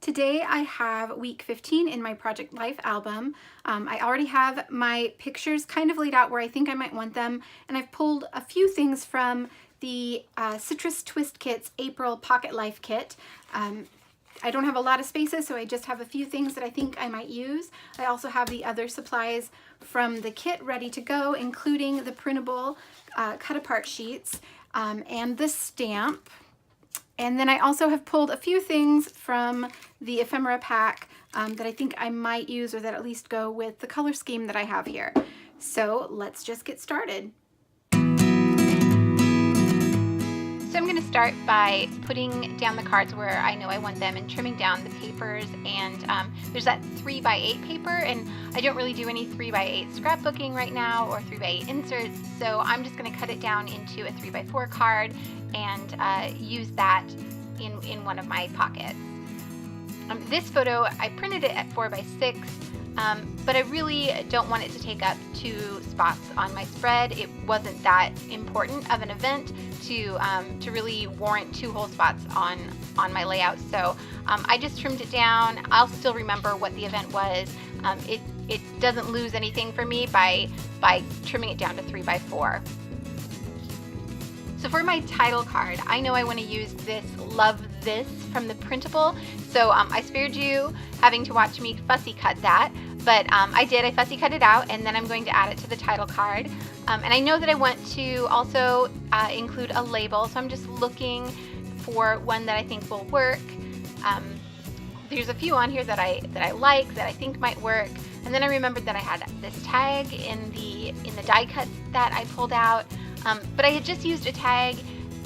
Today I have week 15 in my Project Life album. I already have my pictures kind of laid out where I think I might want them, and I've pulled a few things from the Citrus Twist Kit's April Pocket Life Kit. I don't have a lot of spaces, so I just have a few things that I think I might use. I also have the other supplies from the kit ready to go, including the printable cut-apart sheets and the stamp. And then I also have pulled a few things from the ephemera pack that I think I might use, or that at least go with the color scheme that I have here. So let's just get started. So I'm going to start by putting down the cards where I know I want them and trimming down the papers. And there's that 3x8 paper, and I don't really do any 3x8 scrapbooking right now or 3x8 inserts, so I'm just going to cut it down into a 3x4 card and use that in one of my pockets. This photo, I printed it at 4x6, but I really don't want it to take up 2 spots on my spread. It wasn't that important of an event to really warrant 2 whole spots on my layout. So I just trimmed it down. I'll still remember what the event was. It doesn't lose anything for me by trimming it down to 3x4. So for my title card, I know I want to use this Love This from the printable. So I spared you having to watch me fussy cut that, but I did. I fussy cut it out, and then I'm going to add it to the title card. And I know that I want to also include a label, so I'm just looking for one that I think will work. There's a few on here that I like, that I think might work. And then I remembered that I had this tag in the die cuts that I pulled out. But I had just used a tag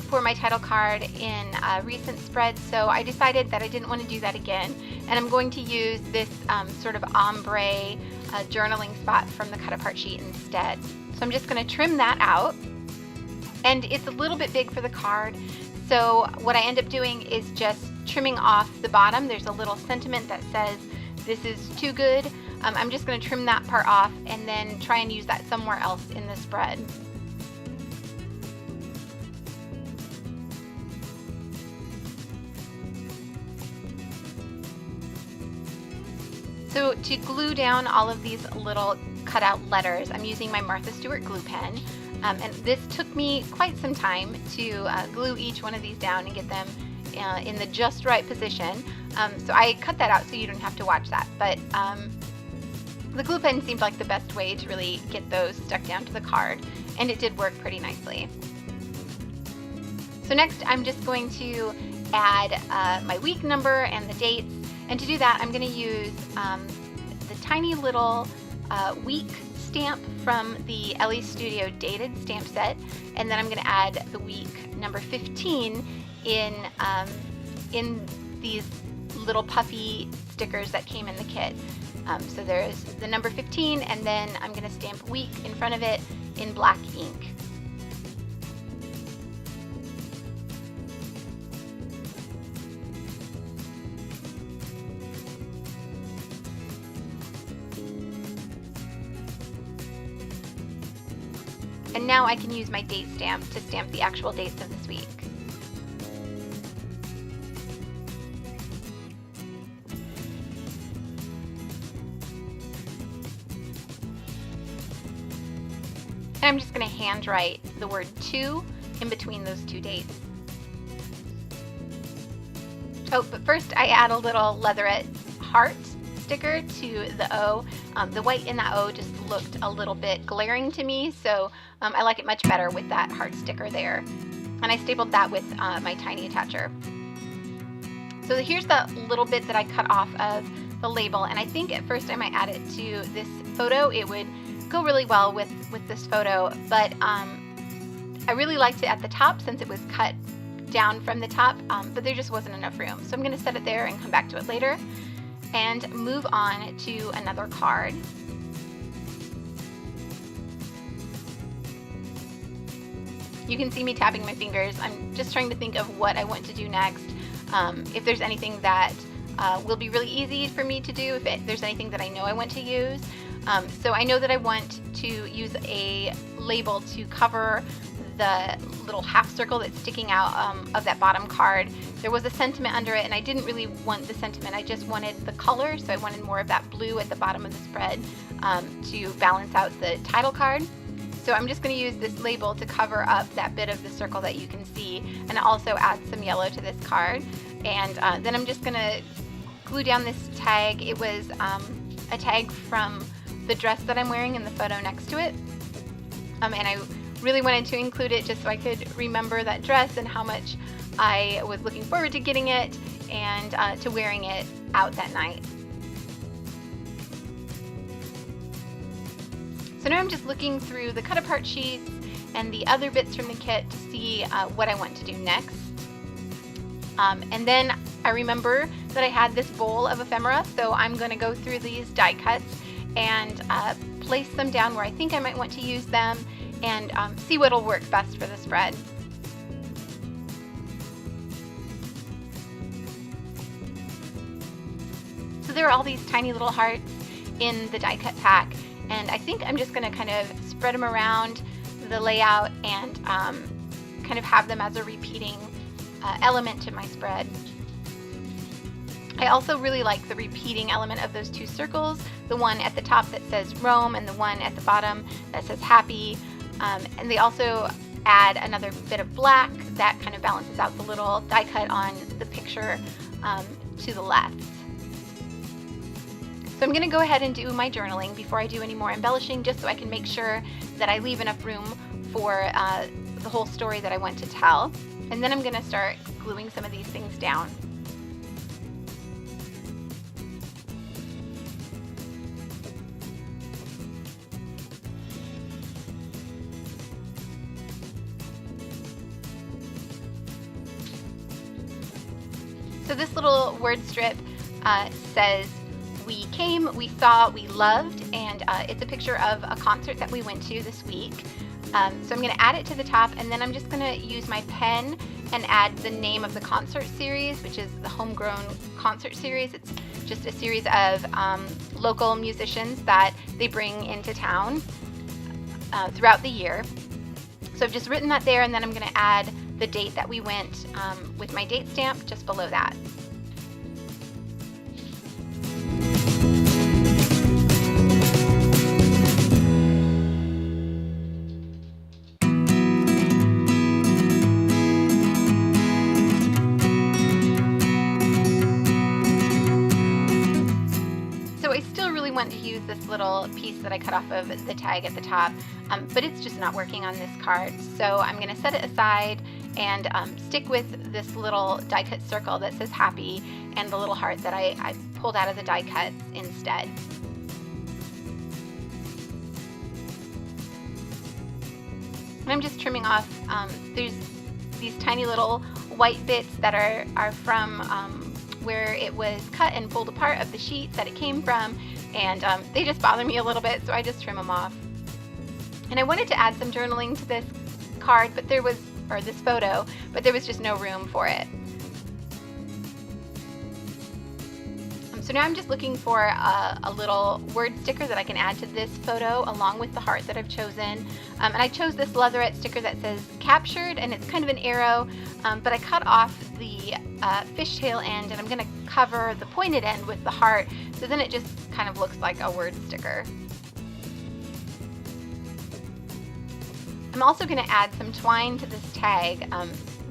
for my title card in a recent spread, so I decided that I didn't want to do that again, and I'm going to use this sort of ombre journaling spot from the cut-apart sheet instead. So I'm just going to trim that out, and it's a little bit big for the card, so what I end up doing is just trimming off the bottom. There's a little sentiment that says, "This is too good." I'm just going to trim that part off and then try and use that somewhere else in the spread. So to glue down all of these little cutout letters, I'm using my Martha Stewart glue pen. And this took me quite some time to glue each one of these down and get them in the just right position. So I cut that out so you don't have to watch that. But the glue pen seemed like the best way to really get those stuck down to the card, and it did work pretty nicely. So next I'm just going to add my week number and the dates. And to do that, I'm going to use the tiny little week stamp from the Ellie Studio dated stamp set, and then I'm going to add the week number 15 in these little puffy stickers that came in the kit. So there's the number 15, and then I'm going to stamp week in front of it in black ink. And now I can use my date stamp to stamp the actual dates of this week. And I'm just going to handwrite the word "to" in between those 2 dates. Oh, but first I add a little leatherette heart sticker to the O. The white in that O just looked a little bit glaring to me, so I like it much better with that heart sticker there. And I stapled that with my tiny attacher. So here's the little bit that I cut off of the label, and I think at first I might add it to this photo. It would go really well with this photo, but I really liked it at the top since it was cut down from the top, but there just wasn't enough room. So I'm going to set it there and come back to it later and move on to another card. You can see me tapping my fingers. I'm just trying to think of what I want to do next. If there's anything that will be really easy for me to do, if there's anything that I know I want to use. So I know that I want to use a label to cover the little half circle that's sticking out of that bottom card. There was a sentiment under it, and I didn't really want the sentiment. I just wanted the color, so I wanted more of that blue at the bottom of the spread to balance out the title card. So I'm just going to use this label to cover up that bit of the circle that you can see, and also add some yellow to this card. And then I'm just going to glue down this tag. It was a tag from the dress that I'm wearing in the photo next to it. And I really wanted to include it just so I could remember that dress and how much I was looking forward to getting it and to wearing it out that night. So now I'm just looking through the cut apart sheets and the other bits from the kit to see what I want to do next. And then I remember that I had this bowl of ephemera, so I'm going to go through these die cuts and place them down where I think I might want to use them, and see what'll work best for the spread. So there are all these tiny little hearts in the die cut pack, and I think I'm just going to kind of spread them around the layout and kind of have them as a repeating element to my spread. I also really like the repeating element of those two circles, the one at the top that says Rome and the one at the bottom that says Happy. And they also add another bit of black that kind of balances out the little die cut on the picture to the left. So I'm going to go ahead and do my journaling before I do any more embellishing, just so I can make sure that I leave enough room for the whole story that I want to tell. And then I'm going to start gluing some of these things down. So this little word strip says, "We came, we saw, we loved," and it's a picture of a concert that we went to this week. So I'm going to add it to the top, and then I'm just going to use my pen and add the name of the concert series, which is the Homegrown Concert Series. It's just a series of local musicians that they bring into town throughout the year. So I've just written that there, and then I'm going to add the date that we went with my date stamp just below that. So I still really want to use this little piece that I cut off of the tag at the top, but it's just not working on this card. So I'm going to set it aside and stick with this little die cut circle that says Happy and the little heart that I pulled out of the die cuts instead. And I'm just trimming off, there's these tiny little white bits that are from where it was cut and pulled apart of the sheet that it came from, and they just bother me a little bit, so I just trim them off. And I wanted to add some journaling to this card, but there was, or this photo, but there was just no room for it. So now I'm just looking for a little word sticker that I can add to this photo along with the heart that I've chosen. And I chose this leatherette sticker that says Captured, and it's kind of an arrow, but I cut off the fishtail end, and I'm going to cover the pointed end with the heart, so then it just kind of looks like a word sticker. I'm also going to add some twine to this tag.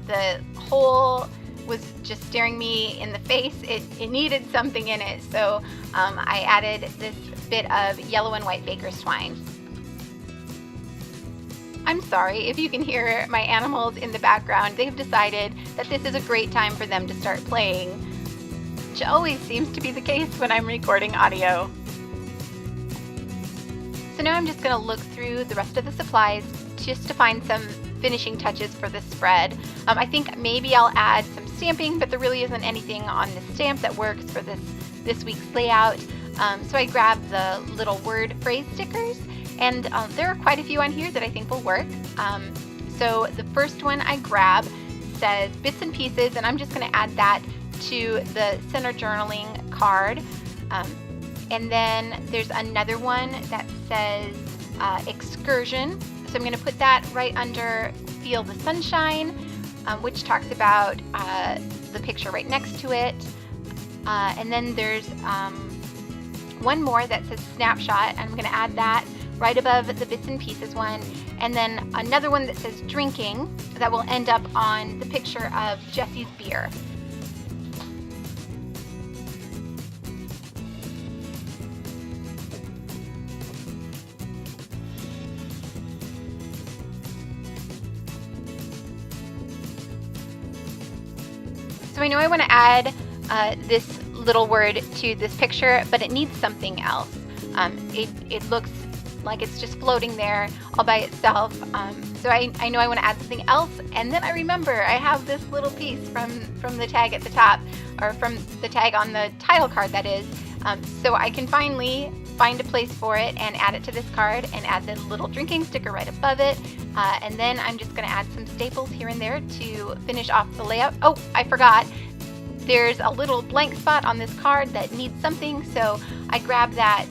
The hole was just staring me in the face. It needed something in it, so I added this bit of yellow and white baker's twine. I'm sorry if you can hear my animals in the background. They've decided that this is a great time for them to start playing, which always seems to be the case when I'm recording audio. So now I'm just going to look through the rest of the supplies just to find some finishing touches for this spread. I think maybe I'll add some stamping, but there really isn't anything on the stamp that works for this week's layout. So I grabbed the little word phrase stickers, and there are quite a few on here that I think will work. So the first one I grab says Bits and Pieces, and I'm just going to add that to the center journaling card. And then there's another one that says Excursion. So I'm going to put that right under Feel the Sunshine, which talks about the picture right next to it. And then there's one more that says Snapshot, and I'm going to add that right above the Bits and Pieces one. And then another one that says Drinking that will end up on the picture of Jesse's beer. So I know I want to add this little word to this picture, but it needs something else. It looks like it's just floating there all by itself. So I know I want to add something else, and then I remember I have this little piece from the tag at the top, or from the tag on the title card, that is. So I can finally find a place for it and add it to this card and add the little drinking sticker right above it. And then I'm just going to add some staples here and there to finish off the layout. Oh, I forgot. There's a little blank spot on this card that needs something, so I grabbed that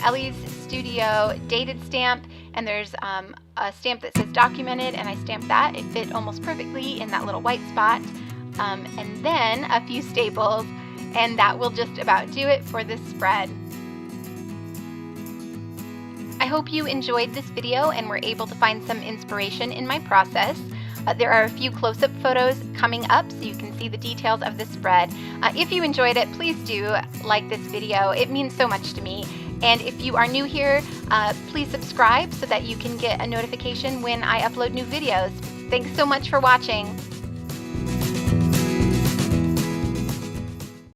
Ellie's Studio dated stamp, and there's a stamp that says Documented, and I stamped that. It fit almost perfectly in that little white spot. And then a few staples, and that will just about do it for this spread. I hope you enjoyed this video and were able to find some inspiration in my process. There are a few close-up photos coming up so you can see the details of the spread. If you enjoyed it, please do like this video. It means so much to me. And if you are new here, please subscribe so that you can get a notification when I upload new videos. Thanks so much for watching.